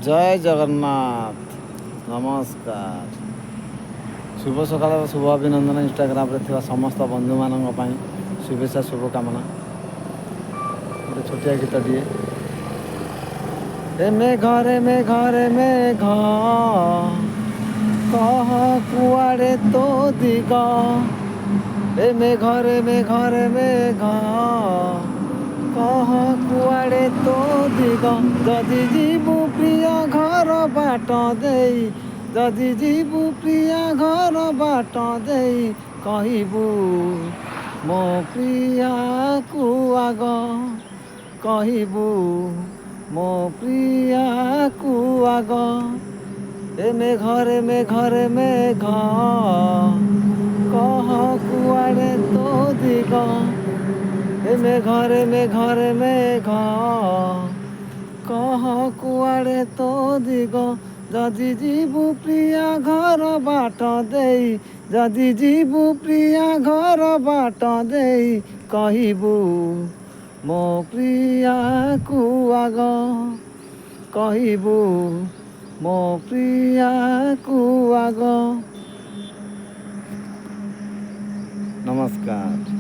ଜୟ ଜଗନ୍ନାଥ। ନମସ୍କାର। ଶୁଭ ସକାଳର ଶୁଭ ଅଭିନନ୍ଦନ ଇନଷ୍ଟାଗ୍ରାମରେ ଥିବା ସମସ୍ତ ବନ୍ଧୁମାନଙ୍କ ପାଇଁ ଶୁଭେଚ୍ଛା ଶୁଭକାମନା। ଗୋଟେ ଛୋଟିଆ ଗୀତଟିଏ। ଏ ମେଘରେ ମେଘରେ ମେଘ କହ କୁଆଡ଼େ ତୋ ଦିଗ। ଏ ମେଘରେ ମେଘରେ ମେଘ କହ କୁଆଡ଼େ ତୋ ଦିଗ। ଯଦି ଯିବୁ ପ୍ରିୟ ଘର ବାଟ ଦେଇ, ଯଦି ଯିବୁ ପ୍ରିୟ ଘର ବାଟ ଦେଇ, କହିବୁ ମୋ ପ୍ରିୟାକୁ ଆଗ, କହିବୁ ମୋ ପ୍ରିୟାକୁ ଆଗ। ଏ ମେଘରେ ମେଘରେ ମେଘ କହ କୁଆଡ଼େ ତୋ ଦିଗ। ଏ ମେଘରେ ମେଘରେ ମେଘ କହ କୁଆଡ଼େ ତୋ ଦିଗ। ଯଦି ଯିବୁ ପ୍ରିୟ ଘର ବାଟ ଦେଇ, ଯଦି ଯିବୁ ପ୍ରିୟ ଘର ବାଟ ଦେଇ, କହିବୁ ମୋ ପ୍ରିୟାକୁ ଆଗ, କହିବୁ ମୋ ପ୍ରିୟାକୁ ଆଗ। ନମସ୍କାର।